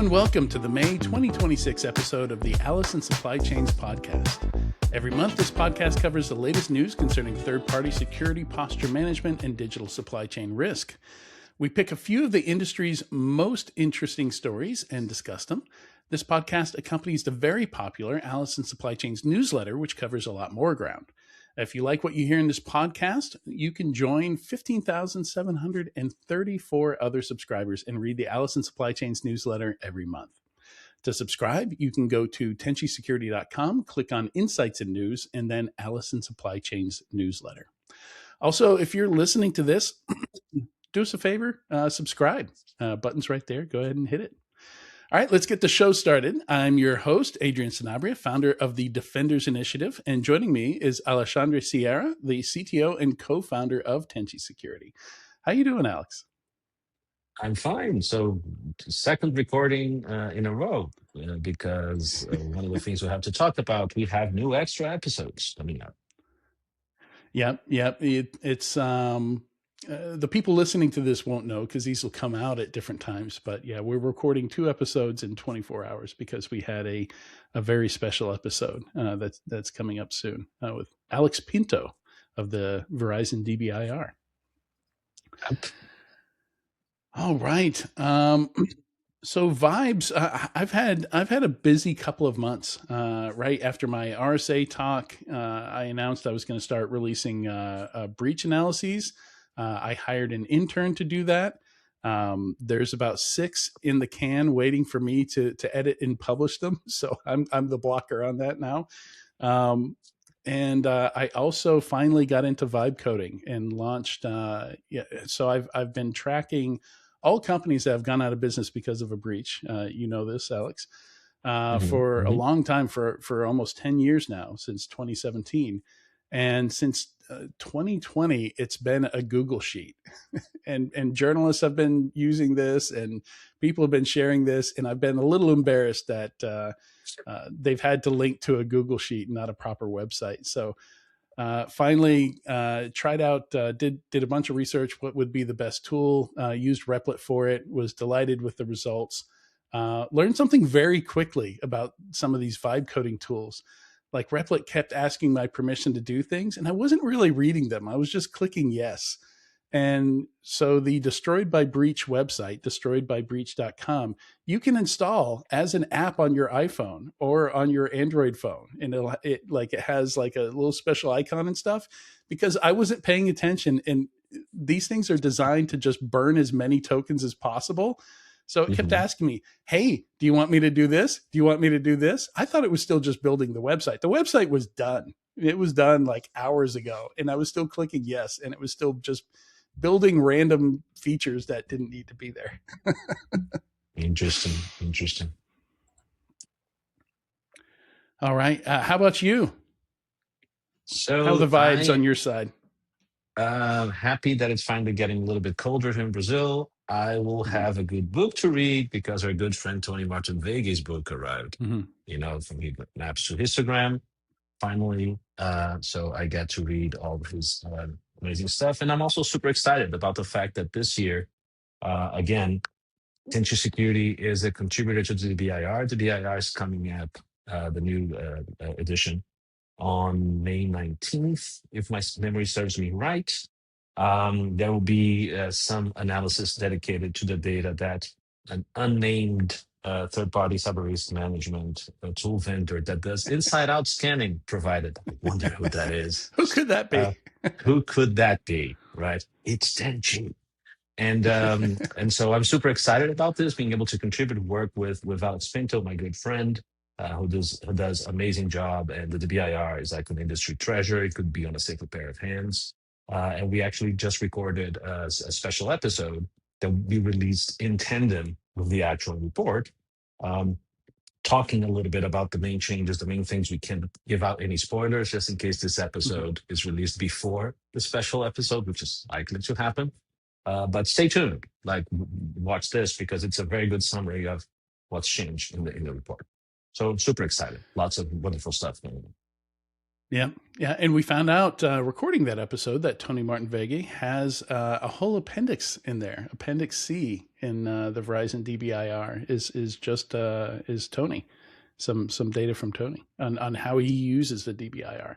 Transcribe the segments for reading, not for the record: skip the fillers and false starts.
and welcome to the May 2026 episode of the Alice in Supply Chains podcast. Every month, this podcast covers the latest news concerning third-party security, posture management, and digital supply chain risk. We pick a few of the industry's most interesting stories and discuss them. This podcast accompanies the very popular Alice in Supply Chains newsletter, which covers a lot more ground. If you like what you hear in this podcast, you can join 15,734 other subscribers and read the Alice in Supply Chains newsletter every month. To subscribe, you can go to tenchysecurity.com, click on Insights and News, and then Alice in Supply Chains newsletter. Also, if you're listening to this, do us a favor, subscribe. Button's right there. Go ahead and hit it. All right, let's get the show started. I'm your host, Adrian Sanabria, founder of the Defenders Initiative, and joining me is Alex Sieira, the CTO and co-founder of Tenchi Security. How you doing, Alex? I'm fine. So, second recording in a row because one of the things we have to talk about, we have new extra episodes coming up. Yep. It's the people listening to this won't know because these will come out at different times. But yeah, we're recording 2 episodes in 24 hours because we had a very special episode that's coming up soon with Alex Pinto of the Verizon DBIR. Yep. All right. So Vibes, I've had a busy couple of months. Right after my RSA talk, I announced I was going to start releasing breach analyses. I hired an intern to do that. There's about 6 in the can waiting for me to edit and publish them. So I'm the blocker on that now. And I also finally got into vibe coding and launched. So I've been tracking all companies that have gone out of business because of a breach. You know this, Alex, for a long time, for almost 10 years now, since 2017. And since 2020, it's been a Google sheet, and journalists have been using this, and people have been sharing this, and I've been a little embarrassed that they've had to link to a Google sheet, not a proper website. So finally tried out, did a bunch of research, what would be the best tool, used Replit for it, was delighted with the results, learned something very quickly about some of these vibe coding tools. Like Replit kept asking my permission to do things, and I wasn't really reading them. I was just clicking yes. And so the Destroyed by Breach website, destroyedbybreach.com, you can install as an app on your iPhone or on your Android phone. And it has like a little special icon and stuff, because I wasn't paying attention. And these things are designed to just burn as many tokens as possible. So it kept asking me, hey, do you want me to do this? Do you want me to do this? I thought it was still just building the website. The website was done. It was done like hours ago. And I was still clicking yes. And it was still just building random features that didn't need to be there. Interesting. All right. How about you? So how are the vibes on your side? Happy that it's finally getting a little bit colder here in Brazil. I will have a good book to read because our good friend Tony Martin Vega's book arrived. From Maps to Histogram, finally. So I get to read all of his amazing stuff. And I'm also super excited about the fact that this year, again, Tenchi Security is a contributor to the BIR. The BIR is coming up, the new edition, on May 19th, if my memory serves me right. There will be some analysis dedicated to the data that an unnamed third-party cyber risk management tool vendor that does inside-out scanning provided. I wonder who that is. Who could that be? Who could that be, right? It's Tenchi. And so I'm super excited about this, being able to contribute, work with Alex Pinto, my good friend, who does amazing job. And the BIR is like an industry treasure. It could be on a safer pair of hands. And we actually just recorded a special episode that will be released in tandem with the actual report, talking a little bit about the main changes, the main things. We can't give out any spoilers just in case this episode is released before the special episode, which is likely to happen. But stay tuned, watch this, because it's a very good summary of what's changed in the report. So I'm super excited. Lots of wonderful stuff going on. Yeah, yeah, and we found out recording that episode that Tony Martin Vega has a whole appendix in there. Appendix C in the Verizon DBIR is just is Tony, some data from Tony on how he uses the DBIR.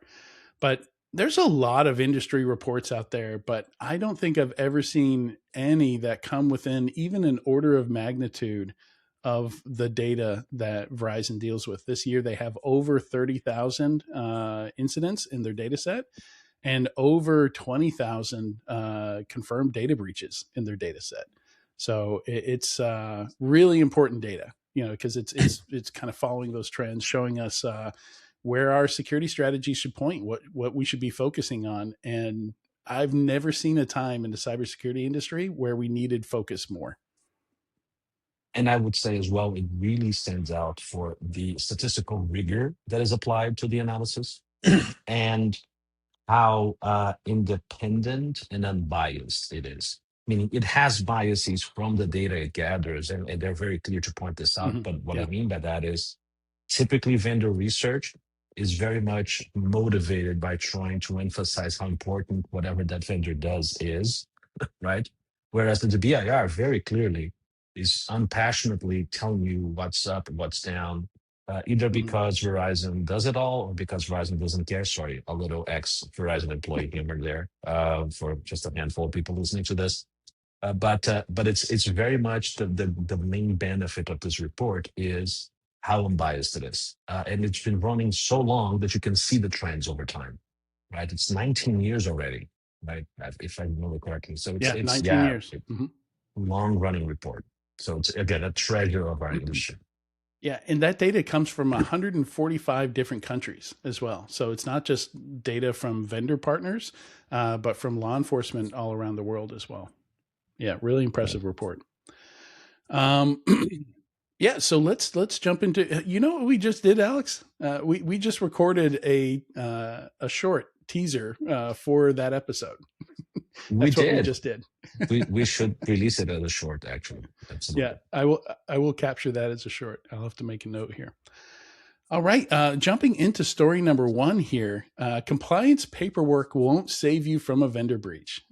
But there's a lot of industry reports out there, but I don't think I've ever seen any that come within even an order of magnitude of the data that Verizon deals with. This year, they have over 30,000 incidents in their data set and over 20,000 confirmed data breaches in their data set. So it's really important data, because it's kind of following those trends, showing us where our security strategy should point, what we should be focusing on. And I've never seen a time in the cybersecurity industry where we needed focus more. And I would say as well, it really stands out for the statistical rigor that is applied to the analysis and how independent and unbiased it is. Meaning it has biases from the data it gathers, and they're very clear to point this out. Mm-hmm. But what I Yeah. mean by that is typically vendor research is very much motivated by trying to emphasize how important whatever that vendor does is, right? Whereas the BIR very clearly is unpassionately telling you what's up, what's down, either Mm-hmm. because Verizon does it all or because Verizon doesn't care. Sorry, a little ex Verizon employee humor there for just a handful of people listening to this. But it's very much the main benefit of this report is how unbiased it is, and it's been running so long that you can see the trends over time, right? It's 19 years already, right? If I remember correctly. So Yeah, it's 19 yeah, years. Mm-hmm. long running report. So it's again a treasure of our industry. Yeah, and that data comes from 145 different countries as well. So it's not just data from vendor partners, but from law enforcement all around the world as well. Yeah, really impressive report. Um, yeah, so let's jump into. You know what we just did, Alex? We just recorded a short teaser for that episode. We That's what we did. just did. We should release it as a short, actually. Yeah, Absolutely. I will capture that as a short. I'll have to make a note here. All right, jumping into story number one here. Compliance paperwork won't save you from a vendor breach.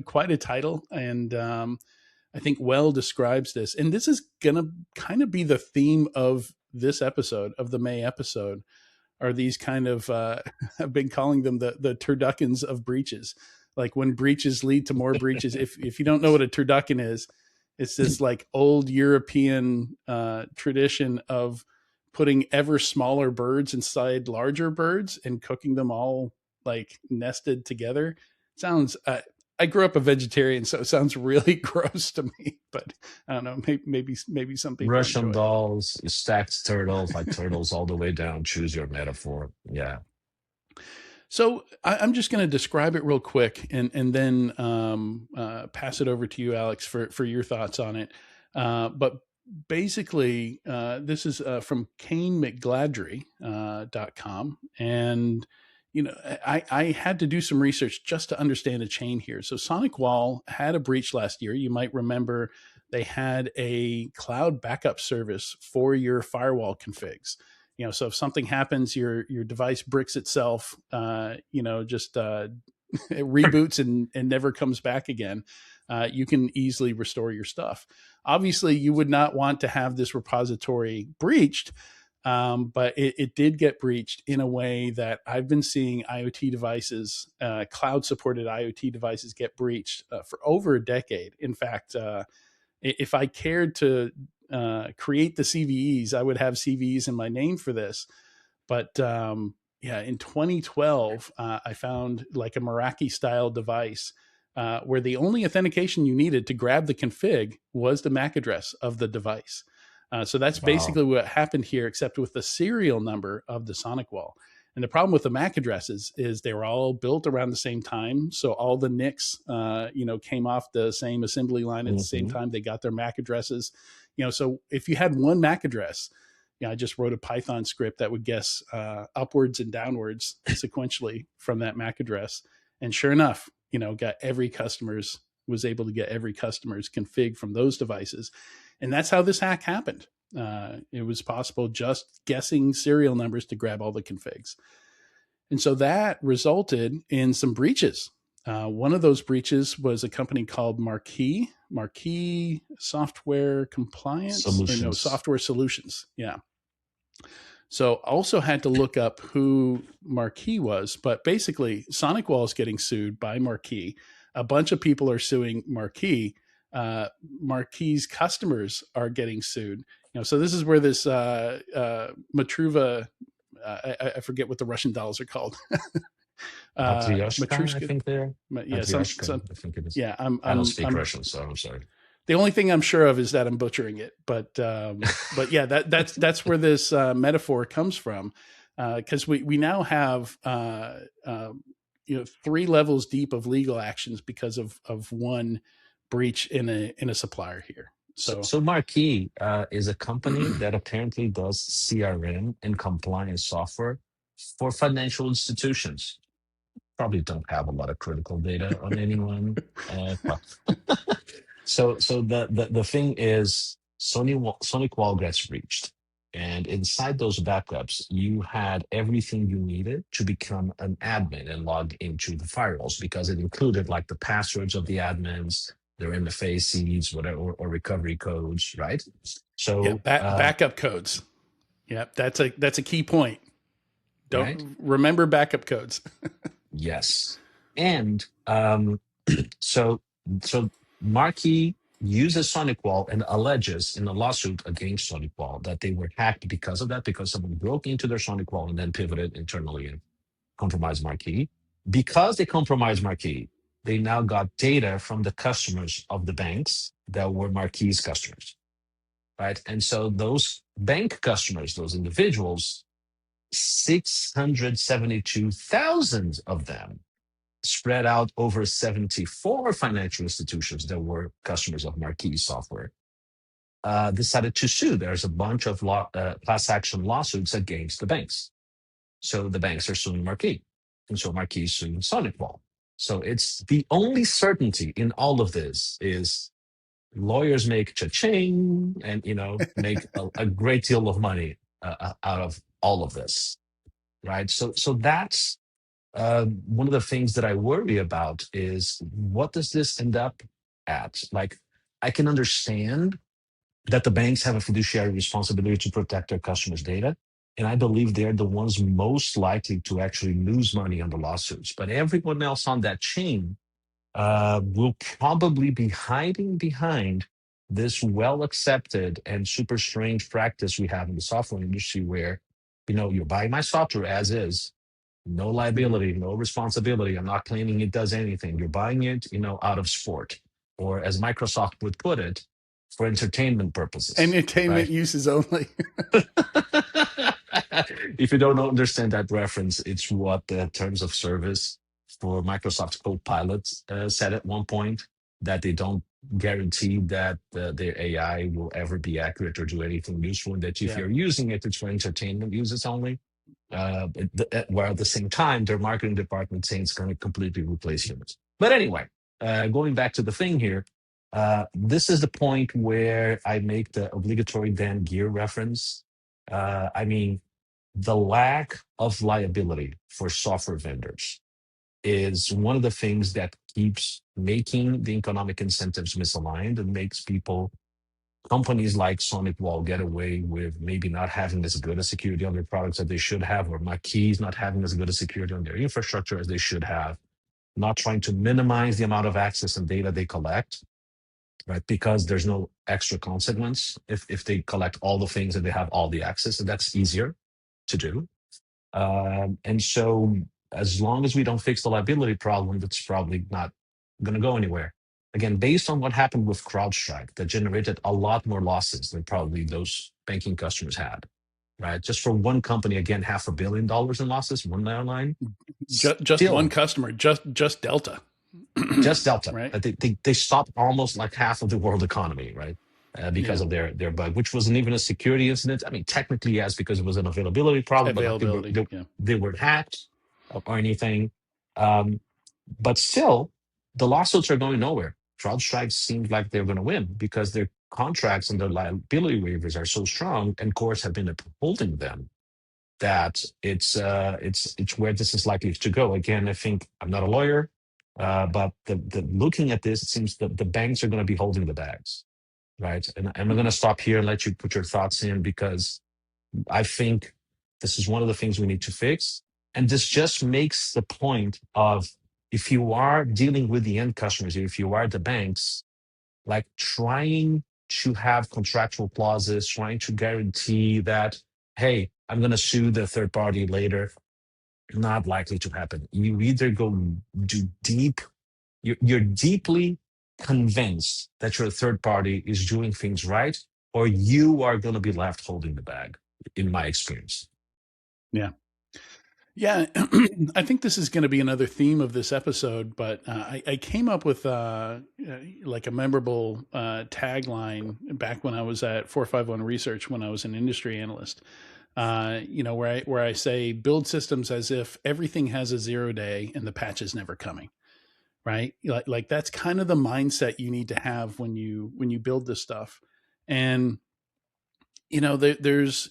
Quite a title, and I think well describes this. And this is going to kind of be the theme of this episode, of the May episode, are these kind of, I've been calling them the turduckens of breaches. Like when breaches lead to more breaches. If you don't know what a turducken is, it's this like old European tradition of putting ever smaller birds inside larger birds and cooking them all like nested together. Sounds I grew up a vegetarian, so it sounds really gross to me. But I don't know. Maybe some people Russian enjoy it. dolls, stacked turtles, like turtles all the way down. Choose your metaphor. Yeah. So I'm just going to describe it real quick, and then pass it over to you, Alex, for your thoughts on it. But basically, this is from KaneMcGladry.com, and I had to do some research just to understand a chain here. So SonicWall had a breach last year. You might remember they had a cloud backup service for your firewall configs. So if something happens, your device bricks itself, just it reboots and never comes back again. You can easily restore your stuff. Obviously, you would not want to have this repository breached, but it did get breached in a way that I've been seeing IoT devices, cloud supported IoT devices, get breached for over a decade. In fact, if I cared to create the CVEs, I would have CVEs in my name for this. But yeah, in 2012, I found like a Meraki style device where the only authentication you needed to grab the config was the MAC address of the device. So that's Wow. basically what happened here, except with the serial number of the SonicWall. And the problem with the MAC addresses is they were all built around the same time. So all the NICs, came off the same assembly line at the same Hmm. time. They got their MAC addresses. So if you had one MAC address, I just wrote a Python script that would guess upwards and downwards sequentially from that MAC address. And sure enough, was able to get every customer's config from those devices. And that's how this hack happened. It was possible just guessing serial numbers to grab all the configs. And so that resulted in some breaches. One of those breaches was a company called Marquee Software Compliance, or no, Solutions. Software Solutions. Yeah. So also had to look up who Marquee was, but basically SonicWall is getting sued by Marquee. A bunch of people are suing Marquee. Marquee's customers are getting sued. So this is where this Matruva, I forget what the Russian dolls are called. Matryoshka, I Matrushka. think they're. Yeah, Matryoshka, some. I think it is. Yeah, I don't speak I'm Russian, so I'm sorry. the only thing I'm sure of is that I'm butchering it, but yeah, that's where this metaphor comes from, because we now have three levels deep of legal actions because of one breach in a supplier here. So So Marquee is a company that apparently does CRM and compliance software for financial institutions. Probably don't have a lot of critical data on anyone. So the thing is, Sonic Wall gets breached, and inside those backups, you had everything you needed to become an admin and log into the firewalls because it included like the passwords of the admins, their interfaces, whatever, or recovery codes, right? yeah, So, backup codes. Yeah, that's a key point. right, Don't remember backup codes. yes, and So, so Markey uses SonicWall and alleges in a lawsuit against SonicWall that they were hacked because of that, because someone broke into their SonicWall and then pivoted internally and compromised Markey. Because they compromised Markey, they now got data from the customers of the banks that were Marquee's customers, right? And so those bank customers, those individuals, 672,000 of them spread out over 74 financial institutions that were customers of Marquee software, decided to sue. There's a bunch of class action lawsuits against the banks. So the banks are suing Marquee. And so Marquee is suing SonicWall. So it's the only certainty in all of this is lawyers make cha-ching and, make a great deal of money out of all of this, right? So that's one of the things that I worry about is what does this end up at? Like, I can understand that the banks have a fiduciary responsibility to protect their customers' data. And I believe they're the ones most likely to actually lose money on the lawsuits. But everyone else on that chain will probably be hiding behind this well accepted and super strange practice we have in the software industry where, you're buying my software as is, no Mhm. liability, no responsibility. I'm not claiming it does anything. You're buying it, out of sport, or as Microsoft would put it, for entertainment purposes, Entertainment right? uses only. If you don't understand that reference, it's what the terms of service for Microsoft Copilot said at one point, that they don't guarantee that their AI will ever be accurate or do anything useful, and that if Yeah. you're using it, it's for entertainment uses only. While at the same time, their marketing department saying it's going to completely replace humans. But anyway, going back to the thing here, this is the point where I make the obligatory Dan Gear reference. I mean, the lack of liability for software vendors is one of the things that keeps making the economic incentives misaligned and makes companies like SonicWall get away with maybe not having as good a security on their products as they should have, or Marquee's not having as good a security on their infrastructure as they should have, not trying to minimize the amount of access and data they collect, right? Because there's no extra consequence if they collect all the things and they have all the access, and that's easier to do. And so, as long as we don't fix the liability problem, that's probably not going to go anywhere. Again, based on what happened with CrowdStrike, that generated a lot more losses than probably those banking customers had, right? Just for one company, again, $500 million in losses, one airline, Just one still customer, just Delta. just Delta. Right. They stopped almost like half of the world economy, right? Because Yeah. of their bug, which wasn't even a security incident. I mean, technically, yes, because it was an availability problem, but nothing. Availability. Yeah. They weren't hacked or anything. Um, but still, the lawsuits are going nowhere. CrowdStrike seems like they're going to win because their contracts and their liability waivers are so strong, and courts have been upholding them that it's where this is likely to go. Again, I think I'm not a lawyer, but the looking at this, it seems that the banks are going to be holding the bags, right? And I'm going to stop here and let you put your thoughts in, because I think this is one of the things we need to fix. And this just makes the point of, if you are dealing with the end customers, if you are the banks, like trying to have contractual clauses, trying to guarantee that, hey, I'm going to sue the third party later, not likely to happen. You either go do deep, you're deeply convinced that your third party is doing things right, or you are going to be left holding the bag, in my experience. Yeah. Yeah, I think this is going to be another theme of this episode, but I came up with like a memorable tagline back when I was at 451 Research, when I was an industry analyst. Where I say, build systems as if everything has a 0 day and the patch is never coming. Right, like that's kind of the mindset you need to have when you build this stuff. And there's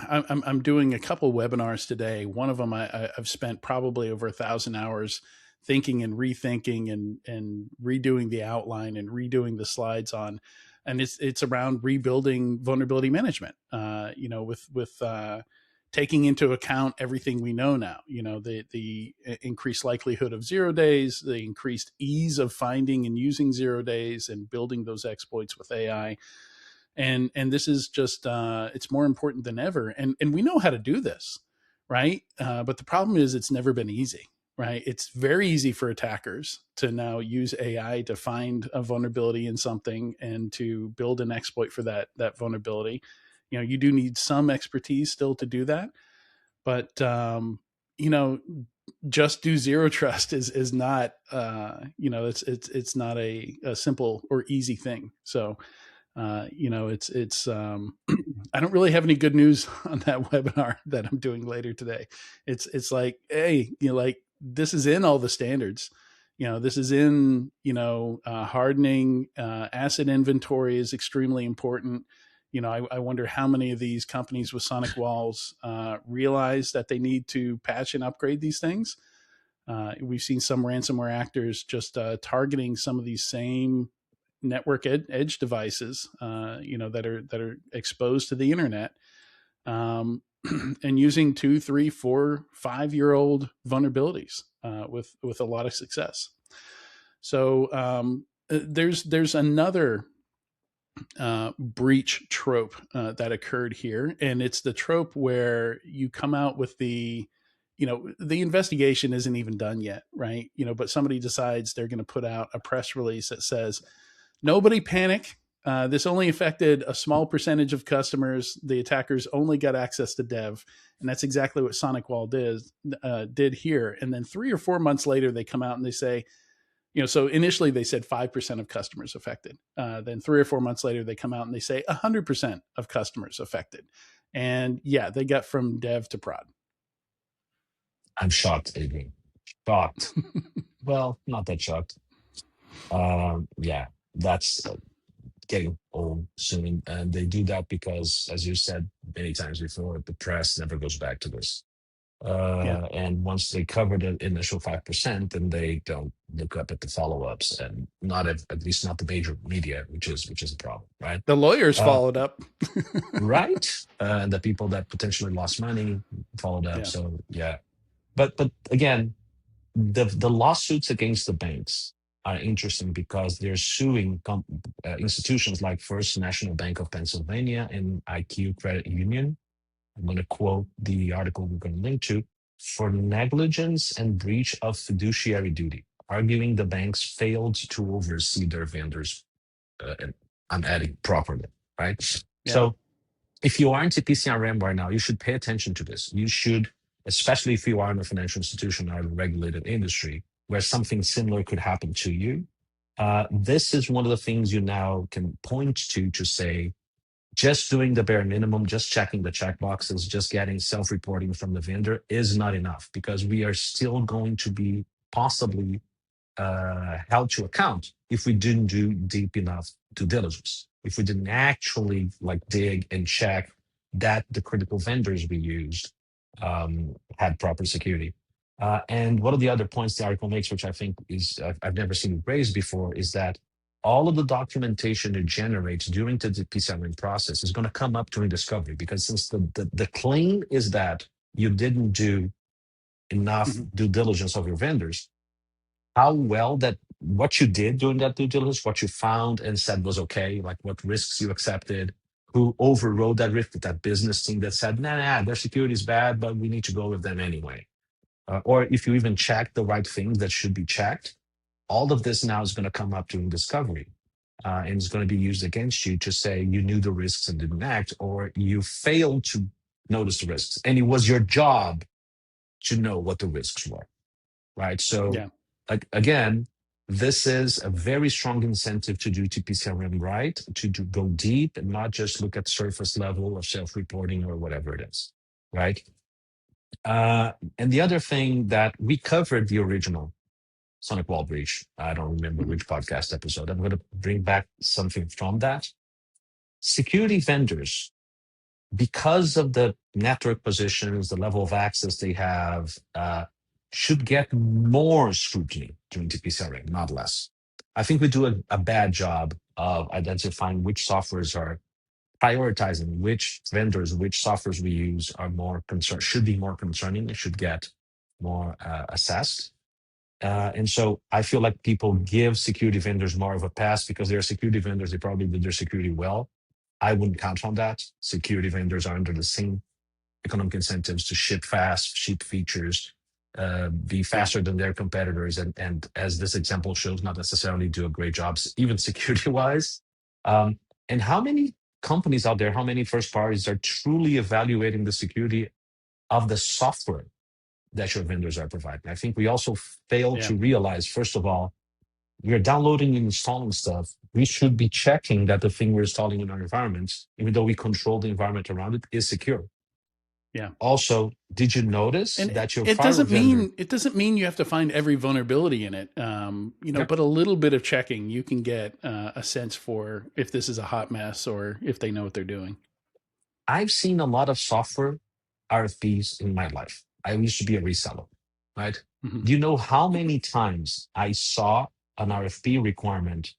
I'm doing a couple webinars today. One of them I've spent probably over 1,000 hours thinking and rethinking and redoing the outline and redoing the slides on, and it's around rebuilding vulnerability management. With taking into account everything we know now. The increased likelihood of 0 days, the increased ease of finding and using 0 days, and building those exploits with AI. And this is just it's more important than ever, and we know how to do this, right? But the problem is, it's never been easy, right? It's very easy for attackers to now use AI to find a vulnerability in something and to build an exploit for that vulnerability. You do need some expertise still to do that, but you know just do zero trust is not it's not a simple or easy thing. So it's I don't really have any good news on that webinar that I'm doing later today. It's like, hey, like, this is in all the standards. This is in, hardening, asset inventory is extremely important. I wonder how many of these companies with sonic walls realize that they need to patch and upgrade these things. We've seen some ransomware actors just targeting some of these same network edge devices, that are exposed to the internet, and using 2, 3, 4, 5-year-old vulnerabilities with a lot of success. So there's another breach trope that occurred here, and it's the trope where you come out with the investigation isn't even done yet, right? But somebody decides they're going to put out a press release that says, nobody panic. This only affected a small percentage of customers. The attackers only got access to dev, and that's exactly what SonicWall did here. And then 3 or 4 months later, they come out and they say, so initially they said 5% of customers affected. Then 3 or 4 months later, they come out and they say 100% of customers affected. And yeah, they got from dev to prod. I'm shocked, Adrian. Shocked. Well, not that shocked. Yeah, that's getting old soon. And they do that because, as you said many times before, the press never goes back to this. Yeah. And once they cover the initial 5%, then they don't look up at the follow-ups, and not at least not the major media, which is a problem, right? The lawyers Uh, followed up. right. And the people that potentially lost money followed up. Yeah. So yeah, but again, the lawsuits against the banks are interesting because they're suing institutions like First National Bank of Pennsylvania and IQ Credit Union. I'm going to quote the article we're going to link to, for negligence and breach of fiduciary duty, arguing the banks failed to oversee their vendors, and I'm adding properly, right? Yeah. So if you are in TPCRM right now, you should pay attention to this. You should, especially if you are in a financial institution or a regulated industry where something similar could happen to you. This is one of the things you now can point to say, just doing the bare minimum, just checking the check boxes, just getting self-reporting from the vendor is not enough, because we are still going to be possibly held to account if we didn't do deep enough due diligence, if we didn't actually like dig and check that the critical vendors we used had proper security. And one of the other points the article makes, which I think is I've never seen it raised before, is that all of the documentation it generates during the TPCRM process is going to come up during discovery, because since the claim is that you didn't do enough due diligence of your vendors, how well that what you did during that due diligence, what you found and said was okay, like what risks you accepted, who overrode that risk, that business team that said, nah, their security is bad, but we need to go with them anyway. Or if you even check the right things that should be checked, all of this now is going to come up during discovery. And it's going to be used against you to say you knew the risks and didn't act, or you failed to notice the risks. And it was your job to know what the risks were, right? So Yeah. Again, this is a very strong incentive to do TPCRM right, to go deep and not just look at surface level of self-reporting or whatever it is, right? And the other thing that we covered the original Sonic Wall breach. I don't remember which podcast episode. I'm going to bring back something from that. Security vendors, because of the network positions, the level of access they have, should get more scrutiny during TPCRM, not less. I think we do a bad job of identifying which softwares are prioritizing, which vendors, which softwares we use are more concerned, should be more concerning, and should get more assessed. And so I feel like people give security vendors more of a pass because they're security vendors. They probably did their security well. I wouldn't count on that. Security vendors are under the same economic incentives to ship fast, ship features, be faster than their competitors. And as this example shows, not necessarily do a great job, even security-wise. And how many companies out there, how many first parties are truly evaluating the security of the software that your vendors are providing? I think we also fail to realize, first of all, we are downloading and installing stuff. We should be checking that the thing we're installing in our environment, even though we control the environment around it, is secure. Yeah. Also, did you notice And that your it firewall doesn't vendor? mean you have to find every vulnerability in it. Yep. But a little bit of checking, you can get a sense for if this is a hot mess or if they know what they're doing. I've seen a lot of software RFPs in my life. I used to be a reseller, right? Do you know how many times I saw an RFP requirement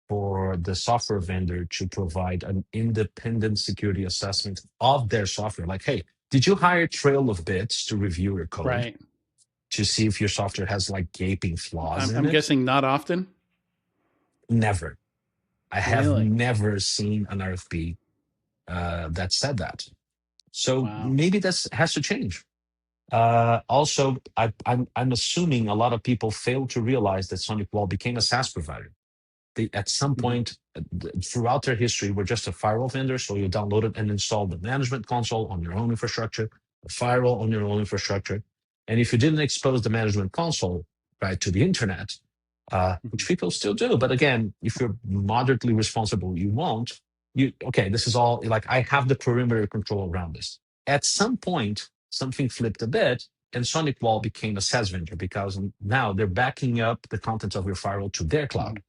for the software vendor to provide an independent security assessment of their software? Like, hey, did you hire Trail of Bits to review your code Right. to see if your software has like gaping flaws in I'm it? guessing not often. Never. I have Really? never seen an RFP that said that. So Wow. maybe this has to change. Also, I'm assuming a lot of people fail to realize that Sonic Wall became a SaaS provider. They, at some point throughout their history, were just a firewall vendor. So you downloaded and installed the management console on your own infrastructure, the firewall on your own infrastructure. And if you didn't expose the management console right to the internet, which people still do, but again, if you're moderately responsible, you won't. You okay? This is all like I have the perimeter control around this. At some point, something flipped a bit, and Sonic Wall became a SaaS vendor because now they're backing up the content of your firewall to their cloud.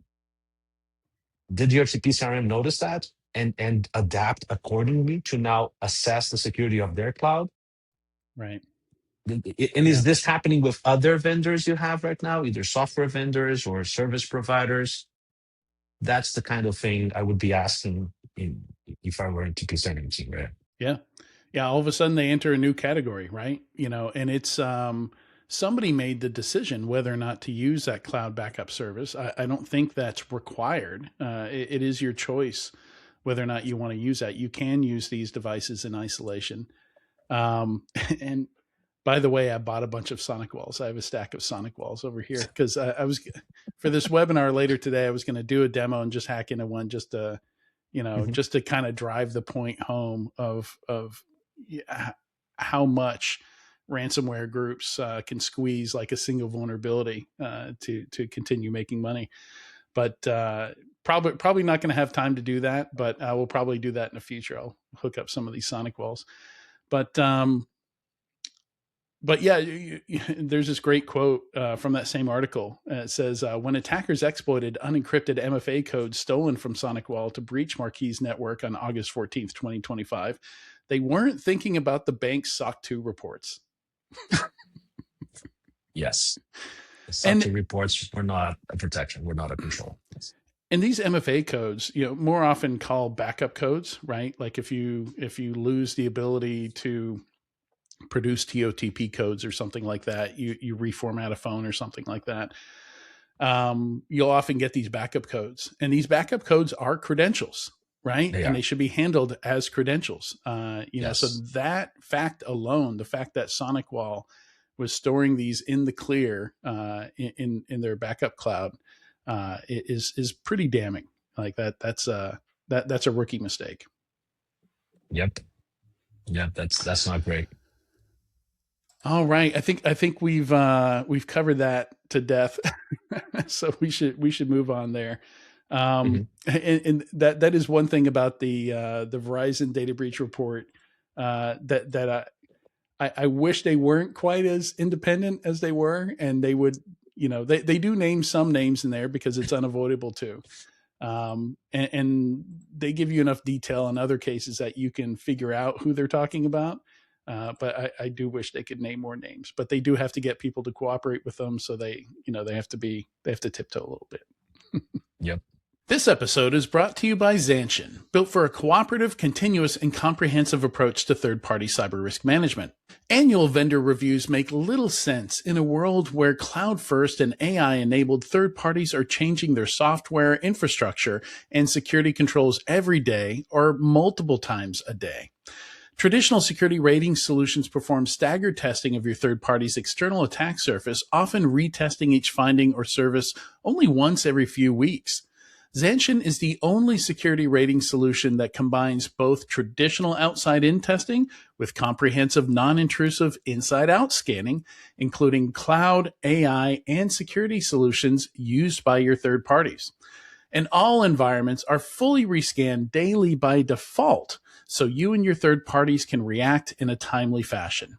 Did your TPCRM notice that and adapt accordingly to now assess the security of their cloud? Right. And is this happening with other vendors you have right now, either software vendors or service providers? That's the kind of thing I would be asking if I were in TPCRM team, right? Yeah. Yeah. All of a sudden they enter a new category, right? And it's somebody made the decision whether or not to use that cloud backup service. I don't think that's required. It is your choice whether or not you want to use that. You can use these devices in isolation. And by the way, I bought a bunch of Sonic walls. I have a stack of Sonic walls over here because I was for this webinar later today. I was going to do a demo and just hack into one just to, just to kind of drive the point home of how much ransomware groups can squeeze like a single vulnerability to continue making money. But probably not going to have time to do that. But I will probably do that in the future. I'll hook up some of these Sonic walls. But yeah, there's this great quote from that same article. It says, when attackers exploited unencrypted MFA code stolen from SonicWall to breach Marquis' network on August 14th, 2025, they weren't thinking about the bank's SOC 2 reports. Yes. The SOC And 2 reports were not a protection, were not a control. Yes. and these MFA codes, more often called backup codes, right? Like if you lose the ability to produce TOTP codes or something like that, you reformat a phone or something like that. You'll often get these backup codes, and these backup codes are credentials, right? They And are. they should be handled as credentials. So Yes. that fact alone, the fact that SonicWall was storing these in the clear in their backup cloud is pretty damning. Like that's a rookie mistake. Yep. Yep. That's not great. All right, I think we've covered that to death, so we should move on there. Mm-hmm. And that is one thing about the Verizon data breach report that I wish they weren't quite as independent as they were, and they would, they do name some names in there because it's unavoidable to. And they give you enough detail in other cases that you can figure out who they're talking about. But I do wish they could name more names, but they do have to get people to cooperate with them. So they have to tiptoe a little bit. Yep. This episode is brought to you by Zanshin, built for a cooperative, continuous, and comprehensive approach to third-party cyber risk management. Annual vendor reviews make little sense in a world where cloud-first and AI-enabled third parties are changing their software, infrastructure, and security controls every day or multiple times a day. Traditional security rating solutions perform staggered testing of your third party's external attack surface, often retesting each finding or service only once every few weeks. Zanshin is the only security rating solution that combines both traditional outside-in testing with comprehensive non-intrusive inside-out scanning, including cloud, AI, and security solutions used by your third parties. And all environments are fully rescanned daily by default, so you and your third parties can react in a timely fashion.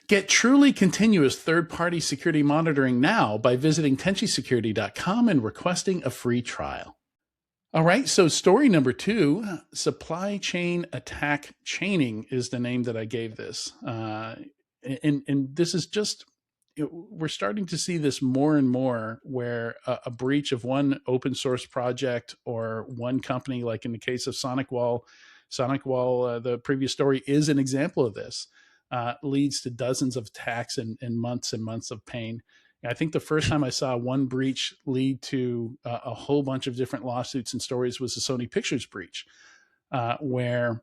Get truly continuous third-party security monitoring now by visiting tenchysecurity.com and requesting a free trial. All right, so story number 2, supply chain attack chaining is the name that I gave this. And this is just, we're starting to see this more and more where a breach of one open source project or one company, like in the case of SonicWall, the previous story is an example of this, leads to dozens of attacks and months of pain. I think the first time I saw one breach lead to a whole bunch of different lawsuits and stories was the Sony Pictures breach, where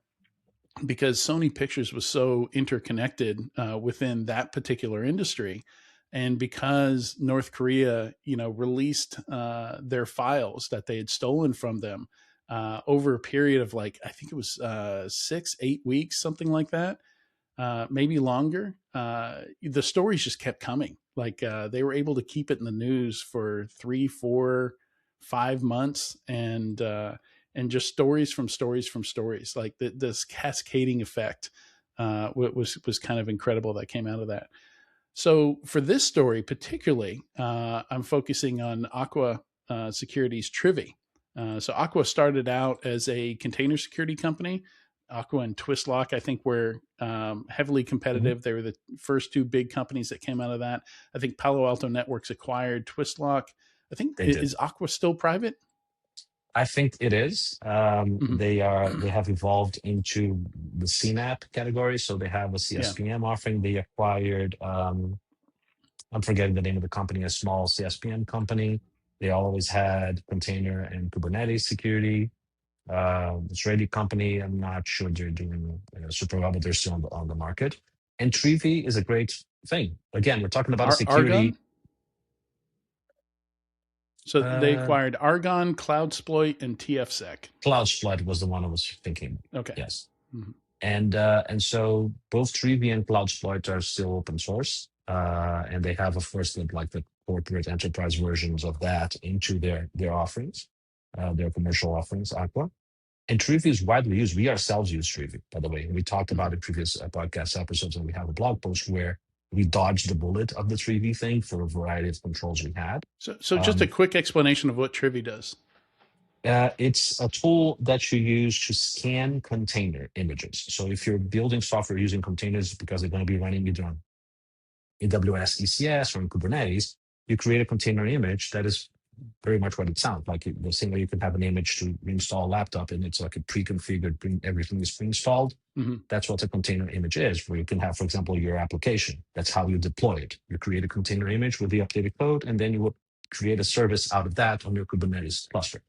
because Sony Pictures was so interconnected within that particular industry, and because North Korea, released their files that they had stolen from them over a period of I think it was 6-8 weeks, something like that, maybe longer. The stories just kept coming. They were able to keep it in the news for 3, 4, 5 months, and just stories from stories. Like this cascading effect was kind of incredible that came out of that. So for this story particularly, I'm focusing on Aqua Security's Trivy. So Aqua started out as a container security company. Aqua and Twistlock, I think, were heavily competitive. They were the first 2 big companies that came out of that. I think Palo Alto Networks acquired Twistlock. I think is Aqua still private? I think it is. Mm-hmm. They have evolved into the CNAP category, so they have a CSPM offering. They acquired, I'm forgetting the name of the company, a small CSPM company. They always had container and Kubernetes security. Israeli company, I'm not sure they're doing super well, but they're still on the market. And Trivy is a great thing. Again, we're talking about a security. Argon. So they Uh, acquired Argon, CloudSploit, and TFSec. CloudSploit was the one I was thinking. Okay. Yes. Mm-hmm. And so both Trivy and CloudSploit are still open source, and they have, of course, the corporate enterprise versions of that into their offerings, their commercial offerings, Aqua. And Trivy is widely used. We ourselves use Trivy, by the way. We talked about in previous podcast episodes, and we have a blog post where we dodged the bullet of the Trivy thing for a variety of controls we had. So just a quick explanation of what Trivy does. It's a tool that you use to scan container images. So if you're building software using containers because they're going to be running either on AWS ECS or in Kubernetes, you create a container image that is very much what it sounds like. The same way you can have an image to install a laptop and it's like a pre-configured, everything is pre-installed. Mm-hmm. That's what a container image is, where you can have, for example, your application. That's how you deploy it. You create a container image with the updated code, and then you will create a service out of that on your Kubernetes cluster.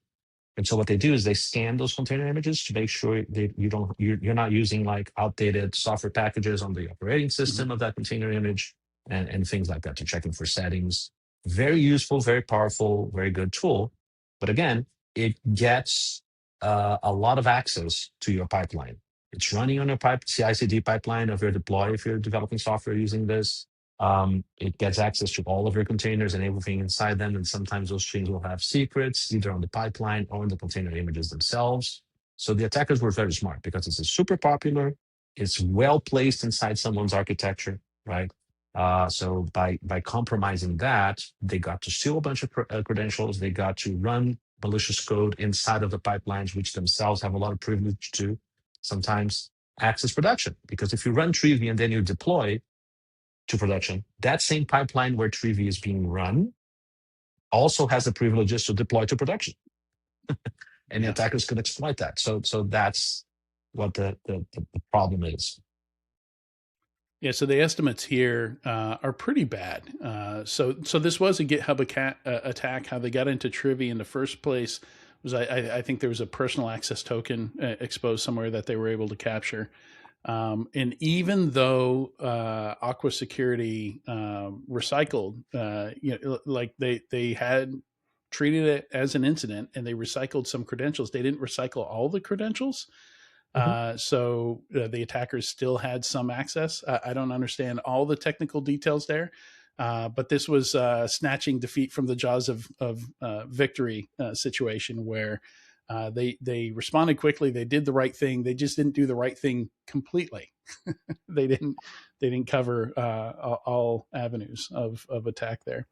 And so what they do is they scan those container images to make sure that you're not using like outdated software packages on the operating Mm-hmm. system of that container image and things like that to checking for settings. Very useful, very powerful, very good tool. But again, it gets a lot of access to your pipeline. It's running on your CI/CD pipeline of your deploy if you're developing software using this. It gets access to all of your containers and everything inside them. And sometimes those streams will have secrets, either on the pipeline or in the container images themselves. So the attackers were very smart because it's super popular. It's well placed inside someone's architecture, right? So by compromising that, they got to steal a bunch of credentials. They got to run malicious code inside of the pipelines, which themselves have a lot of privilege to sometimes access production. Because if you run Trivy and then you deploy to production, that same pipeline where Trivy is being run also has the privileges to deploy to production. And the Yeah. attackers can exploit that. So that's what the problem is. Yeah, so the estimates here are pretty bad. So this was a GitHub attack. How they got into Trivy in the first place was I think there was a personal access token exposed somewhere that they were able to capture. And even though Aqua Security recycled, like they had treated it as an incident and they recycled some credentials, they didn't recycle all the credentials. Mhm. So the attackers still had some access. I don't understand all the technical details there, but this was snatching defeat from the jaws of victory situation where they responded quickly. They did the right thing. They just didn't do the right thing completely. They didn't cover all avenues of attack there.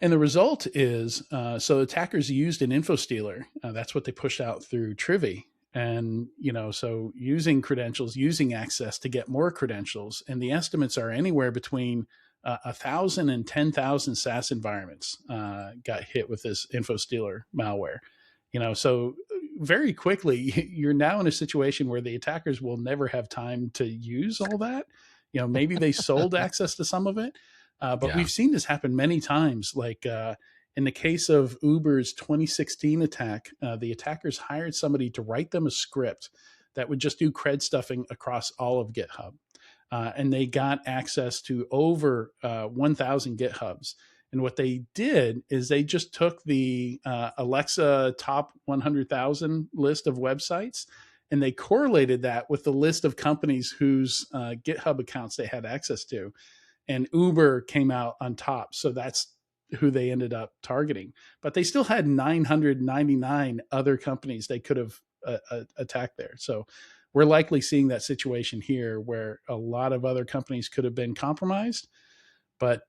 And the result is so attackers used an info stealer. That's what they pushed out through Trivy. And, so using credentials, using access to get more credentials. And the estimates are anywhere between 1,000 and 10,000 SaaS environments got hit with this info stealer malware. So very quickly, you're now in a situation where the attackers will never have time to use all that. Maybe they sold access to some of it, but Yeah. we've seen this happen many times. Like in the case of Uber's 2016 attack, the attackers hired somebody to write them a script that would just do cred stuffing across all of GitHub. And they got access to over 1,000 GitHubs. And what they did is they just took the Alexa top 100,000 list of websites and they correlated that with the list of companies whose GitHub accounts they had access to. And Uber came out on top. So that's who they ended up targeting. But they still had 999 other companies they could have attacked there. So we're likely seeing that situation here where a lot of other companies could have been compromised, but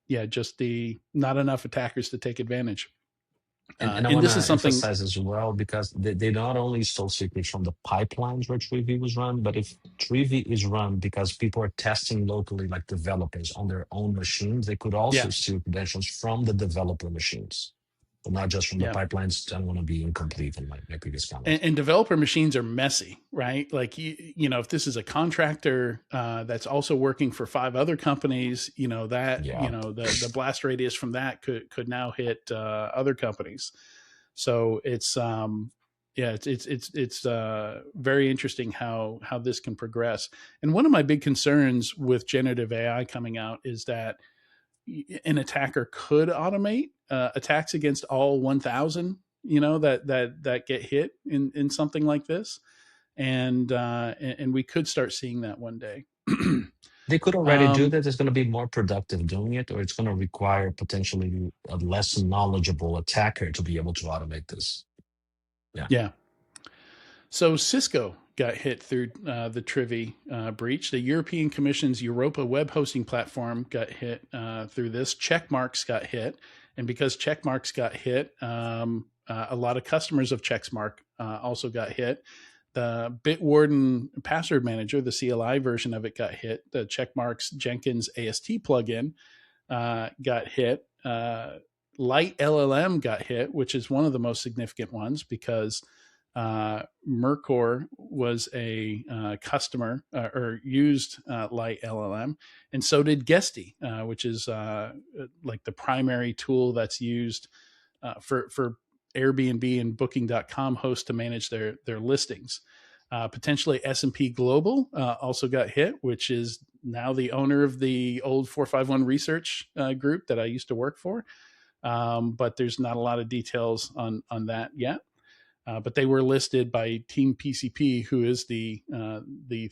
yeah, just the not enough attackers to take advantage. And I And want this is to something, emphasize as well, because they not only stole secrets from the pipelines where Trivy was run, but if Trivy is run because people are testing locally, like developers on their own machines, they could also yeah, steal credentials from the developer machines, but not just from the yeah. pipelines. I don't want to be incomplete in my previous comment. And developer machines are messy, right? Like if this is a contractor that's also working for 5 other companies, that Yeah. the blast radius from that could now hit other companies. So it's yeah, it's very interesting how this can progress. And one of my big concerns with generative AI coming out is that an attacker could automate attacks against all 1,000 that get hit in something like this, and we could start seeing that one day. They could already do um, that. It's going to be more productive doing it, or it's going to require potentially a less knowledgeable attacker to be able to automate this. Yeah. yeah. So Cisco got hit through the Trivy breach. The European Commission's Europa web hosting platform got hit through this. Checkmarks got hit, and because checkmarks got hit, A lot of customers of Checksmark also got hit. The Bitwarden password manager, the CLI version of it, got hit. The Checkmark's Jenkins AST plugin got hit. Light LLM got hit, which is one of the most significant ones because Mercor was a customer or used Light LLM, and so did Guesty, which is like the primary tool that's used for Airbnb and Booking.com hosts to manage their listings. Potentially S&P Global also got hit, which is now the owner of the old 451 Research group that I used to work for. But there's not a lot of details on that yet. But they were listed by Team PCP, who is the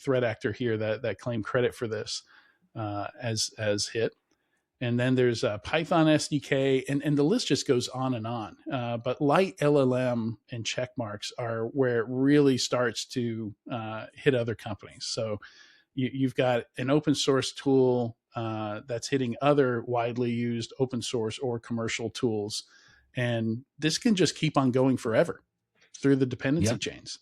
threat actor here that claimed credit for this as hit. And then there's Python SDK, and the list just goes on and on. But Light LLM and checkmarks are where it really starts to hit other companies. So you've got an open source tool that's hitting other widely used open source or commercial tools. And this can just keep on going forever through the dependency Yeah, chains.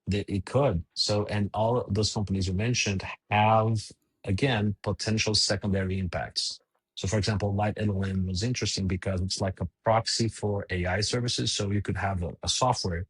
it could. So, and all of those companies you mentioned have, again, potential secondary impacts. So, for example, Light LLM was interesting because it's like a proxy for AI services. So you could have a software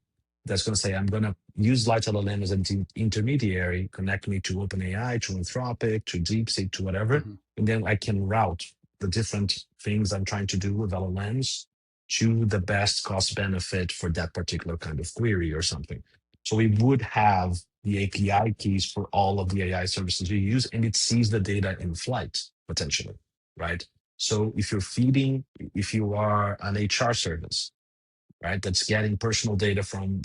that's going to say, I'm going to use Light LLM as an intermediary, connect me to OpenAI, to Anthropic, to DeepSeek, to whatever. Mm-hmm. And then I can route the different things I'm trying to do with LLMs to the best cost benefit for that particular kind of query or something. So we would have the API keys for all of the AI services you use, and it sees the data in flight, potentially, right? So if you are an HR service, right, that's getting personal data from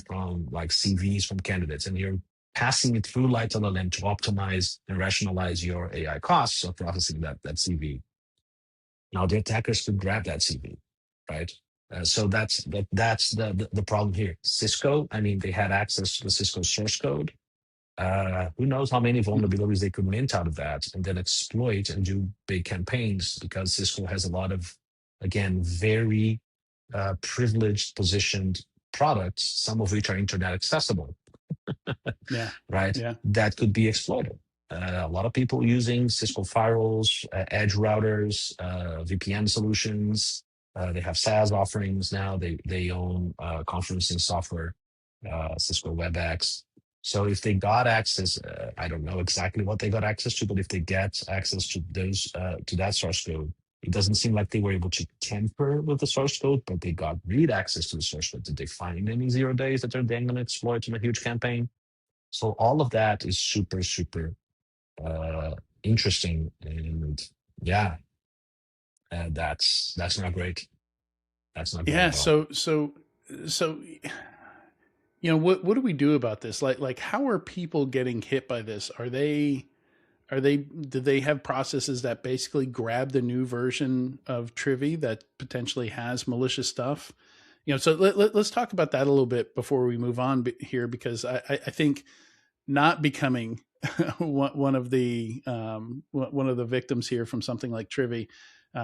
like CVs from candidates, and you're passing it through Light LLM to optimize and rationalize your AI costs of processing that CV. Now the attackers could grab that CV, right? So that's the problem here. Cisco, I mean, they had access to the Cisco source code. Who knows how many vulnerabilities they could mint out of that and then exploit and do big campaigns, because Cisco has a lot of, again, very privileged positioned products, some of which are internet accessible, Yeah. right? Yeah. That could be exploited. A lot of people using Cisco firewalls, edge routers, VPN solutions. They have SaaS offerings now. They own conferencing software, Cisco WebEx. So if they got access, I don't know exactly what they got access to, but if they get access to those to that source code, it doesn't seem like they were able to tamper with the source code, but they got read access to the source code. Did they find any 0 days that they're then going to exploit in a huge campaign? So all of that is super, super interesting, and yeah, that's not great. That's not great Yeah. at all. So what do we do about this? Like how are people getting hit by this? Do they have processes that basically grab the new version of Trivy that potentially has malicious stuff? So let's talk about that a little bit before we move on here, because I think not becoming one of the victims here from something like Trivy,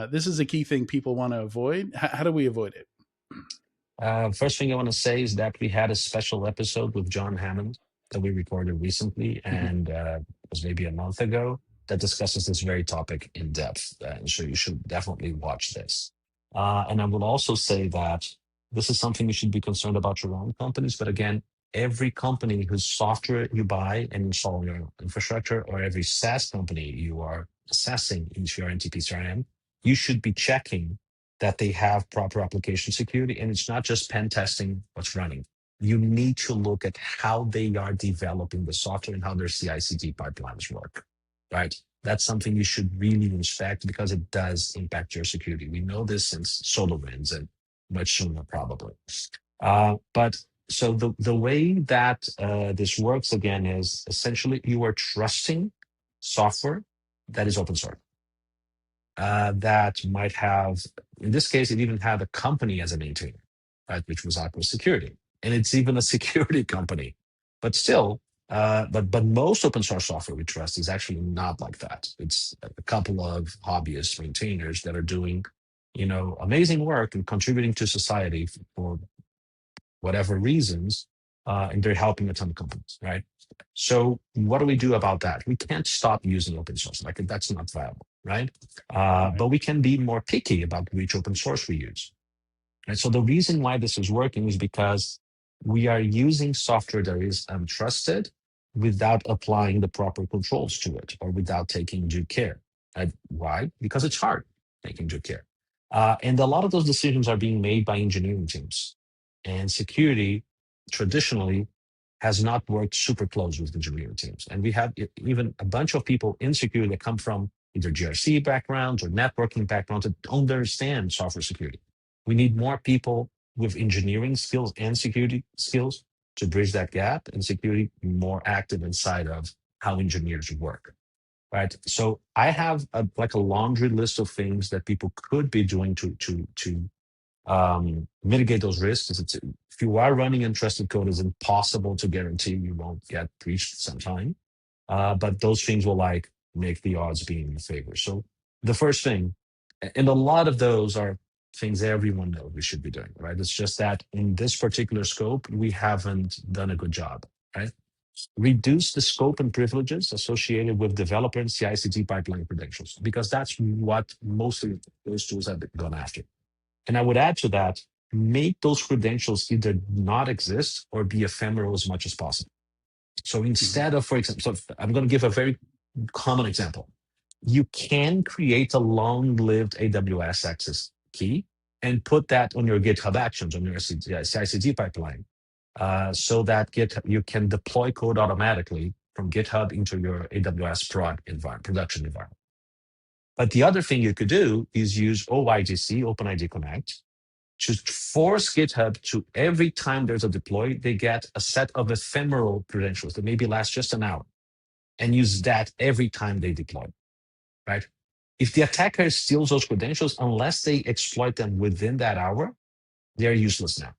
this is a key thing people want to avoid. How do we avoid it? First thing I want to say is that we had a special episode with John Hammond that we recorded recently, Mm-hmm. and it was maybe a month ago, that discusses this very topic in depth. So you should definitely watch this. And I will also say that this is something you should be concerned about your own companies. But again, every company whose software you buy and install on your infrastructure, or every SaaS company you are assessing into your TPCRM, you should be checking that they have proper application security. And it's not just pen testing what's running. You need to look at how they are developing the software and how their CI/CD pipelines work, right? That's something you should really inspect, because it does impact your security. We know this since SolarWinds, and much sooner probably. But so the way that this works again is essentially you are trusting software that is open source, that might have, in this case, it even had a company as a maintainer, right, which was Aqua Security, and it's even a security company. But still, but most open source software we trust is actually not like that. It's a couple of hobbyist maintainers that are doing, amazing work and contributing to society for whatever reasons, and they're helping a ton of companies, right? So what do we do about that? We can't stop using open source. Like that's not viable, right? Right. But we can be more picky about which open source we use. And so the reason why this is working is because we are using software that is untrusted without applying the proper controls to it or without taking due care. And why? Because it's hard taking due care. And a lot of those decisions are being made by engineering teams. And security traditionally has not worked super close with engineering teams. And we have even a bunch of people in security that come from either GRC backgrounds or networking backgrounds that don't understand software security. We need more people with engineering skills and security skills to bridge that gap, and security more active inside of how engineers work, right? So I have like a laundry list of things that people could be doing to mitigate those risks. If you are running untrusted code, it's impossible to guarantee you won't get breached sometime. But those things will like make the odds be in your favor. So the first thing, and a lot of those are things everyone knows we should be doing, right? It's just that in this particular scope, we haven't done a good job, right? Reduce the scope and privileges associated with developer and CI/CD pipeline credentials, because that's what most of those tools have gone after. And I would add to that, make those credentials either not exist or be ephemeral as much as possible. So instead of, for example, so I'm going to give a very common example. You can create a long-lived AWS access key and put that on your GitHub Actions, on your CI/CD pipeline, so that you can deploy code automatically from GitHub into your AWS production environment. But the other thing you could do is use OIDC, OpenID Connect, to force GitHub to, every time there's a deploy, they get a set of ephemeral credentials that maybe last just an hour, and use that every time they deploy, right? If the attacker steals those credentials, unless they exploit them within that hour, they're useless now.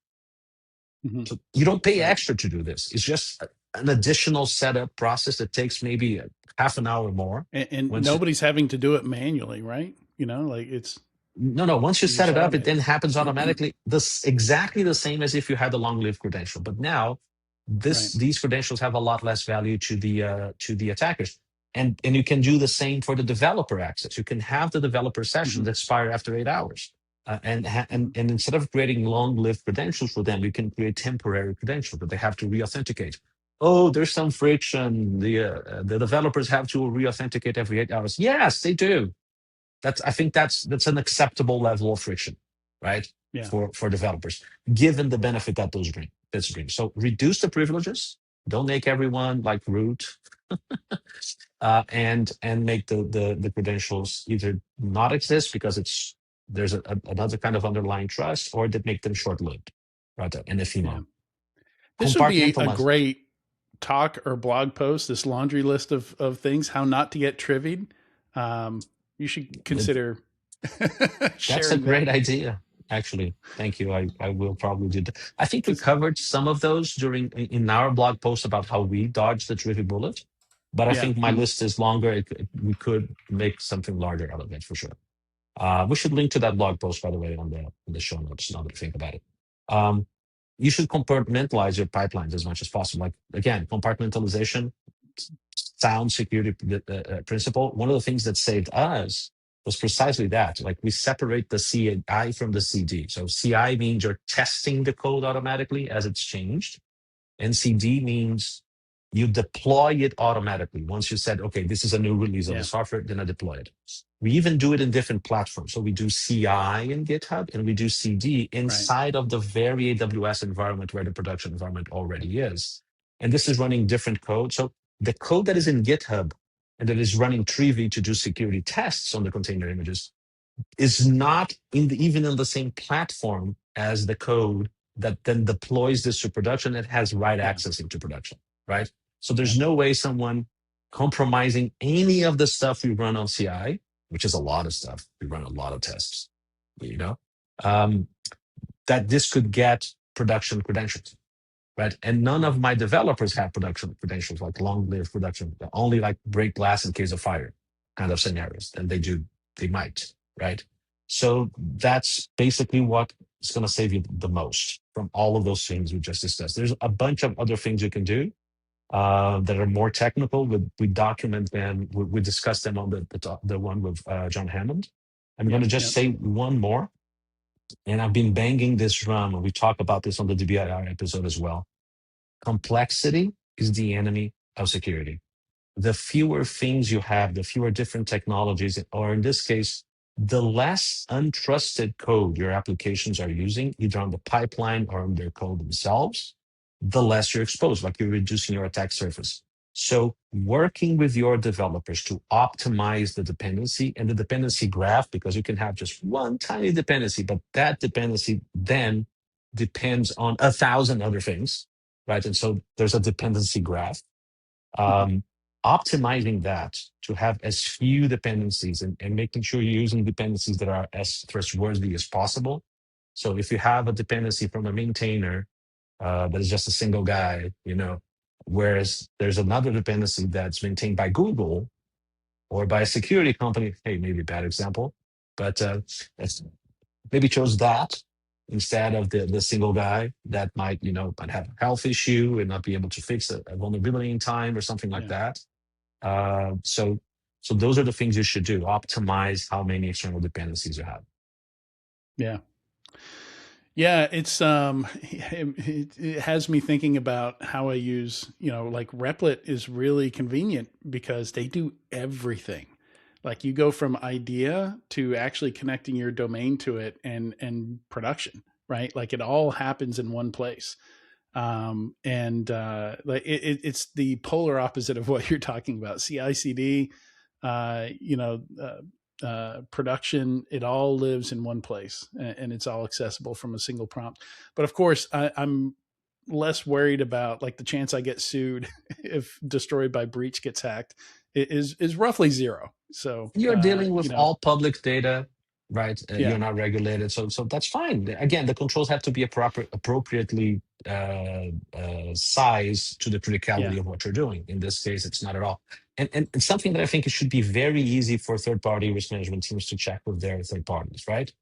Mm-hmm. So you don't pay Right. extra to do this. It's just an additional setup process that takes maybe half an hour more. And Once nobody's having to do it manually, right? Like it's No, once you you set just it up, it automate then it. happens automatically. This exactly the same as if you had a long-lived credential. But now, Right. these credentials have a lot less value to the attackers, and you can do the same for the developer access. You can have the developer Mm-hmm. sessions expire after 8 hours, Mm-hmm. and instead of creating long-lived credentials for them, you can create temporary credentials that they have to re-authenticate. Oh, there's some friction. The developers have to re-authenticate every 8 hours. Yes, they do. I think that's an acceptable level of friction, right? Yeah. For developers, given the benefit that that's bring. So reduce the privileges. Don't make everyone like root, and make the credentials either not exist because there's another kind of underlying trust, or that make them short lived, right? And Yeah. ephemeral. This would be a Compartmentalize. great talk or blog post, this laundry list of things, how not to get trivied. You should consider That's a sharing great that. idea, actually. Thank you. I will probably do that. I think we 'Cause, covered some of those in our blog post about how we dodged the tricky bullet, but I yeah. think my list is longer. We could make something larger out of it for sure. We should link to that blog post, by the way, on the show notes. Now that I think about it, um, you should compartmentalize your pipelines as much as possible. Like again, compartmentalization, sound security principle. One of the things that saved us was precisely that. Like we separate the CI from the CD. So CI means you're testing the code automatically as it's changed, and CD means you deploy it automatically. Once you said, okay, this is a new release of the Yeah. software, then I deploy it. We even do it in different platforms. So we do CI in GitHub and we do CD Right. inside of the very AWS environment where the production environment already is. And this is running different code. So the code that is in GitHub and that is running Trivy to do security tests on the container images is not even in the same platform as the code that then deploys this to production and has write Yeah. access into production, right? So Yeah. there's no way someone compromising any of the stuff we run on CI, which is a lot of stuff. We run a lot of tests, you know, um, that this could get production credentials, right? And none of my developers have production credentials, like long-lived production, only like break glass in case of fire kind of scenarios. And they might, right? So that's basically what it's going to save you the most from all of those things we just discussed. There's a bunch of other things you can do that are more technical. We document them. We discuss them on the one with John Hammond. I'm going Yep. to just Yep. say one more, and I've been banging this drum, and we talk about this on the DBIR episode as well. Complexity is the enemy of security. The fewer things you have, the fewer different technologies, or in this case, the less untrusted code your applications are using, either on the pipeline or on their code themselves, the less you're exposed, like you're reducing your attack surface. So working with your developers to optimize the dependency and the dependency graph, because you can have just one tiny dependency, but that dependency then depends on 1,000 other things, right? And so there's a dependency graph. Mhm. Um, Optimizing that to have as few dependencies and making sure you're using dependencies that are as trustworthy as possible. So if you have a dependency from a maintainer that is just a single guy, whereas there's another dependency that's maintained by Google or by a security company, hey, maybe a bad example, but maybe chose that instead of the single guy that might have a health issue and not be able to fix a vulnerability in time or something like Yeah. that. So those are the things you should do. Optimize how many external dependencies you have. Yeah. Yeah, it's it has me thinking about how I use, like Replit is really convenient because they do everything. Like you go from idea to actually connecting your domain to it and production, right? Like it all happens in one place. And like it's the polar opposite of what you're talking about. CI/CD, uh, you know, production, it all lives in one place and it's all accessible from a single prompt. But of course, I'm less worried about like the chance I get sued if destroyed by breach gets hacked is roughly zero. So, You're dealing with all public data, right? You're yeah, not regulated, so that's fine. Again, the controls have to be appropriately sized to the yeah, criticality of what you're doing. In this case, it's not at all. And it's something that I think it should be very easy for third-party risk management teams to check with their third parties, right?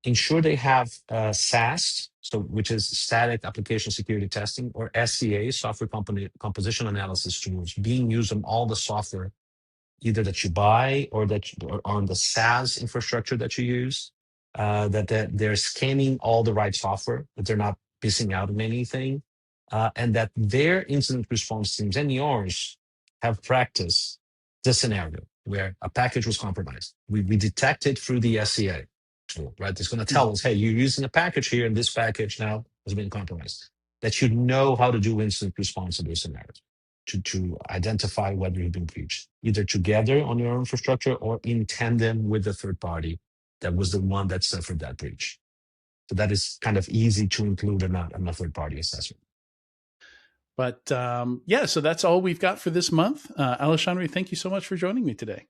Ensure they have SAST, so which is static application security testing, or SCA, software composition analysis tools, being used on all the software either that you buy or or on the SaaS infrastructure that you use, that they're scanning all the right software, that they're not missing out on anything, and that their incident response teams and yours have practiced this scenario where a package was compromised. We detect it through the SCA tool, right? It's going to tell mhm, us, hey, you're using a package here, and this package now has been compromised. That you know how to do incident response in those scenarios to identify whether you've been breached, either together on your infrastructure or in tandem with the third party that was the one that suffered that breach. So that is kind of easy to include in a third party assessment. But yeah, so that's all we've got for this month. Alexandre, thank you so much for joining me today.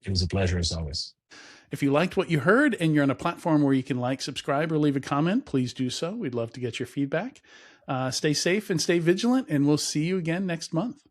It was a pleasure as always. If you liked what you heard and you're on a platform where you can like, subscribe, or leave a comment, please do so. We'd love to get your feedback. Stay safe and stay vigilant, and we'll see you again next month.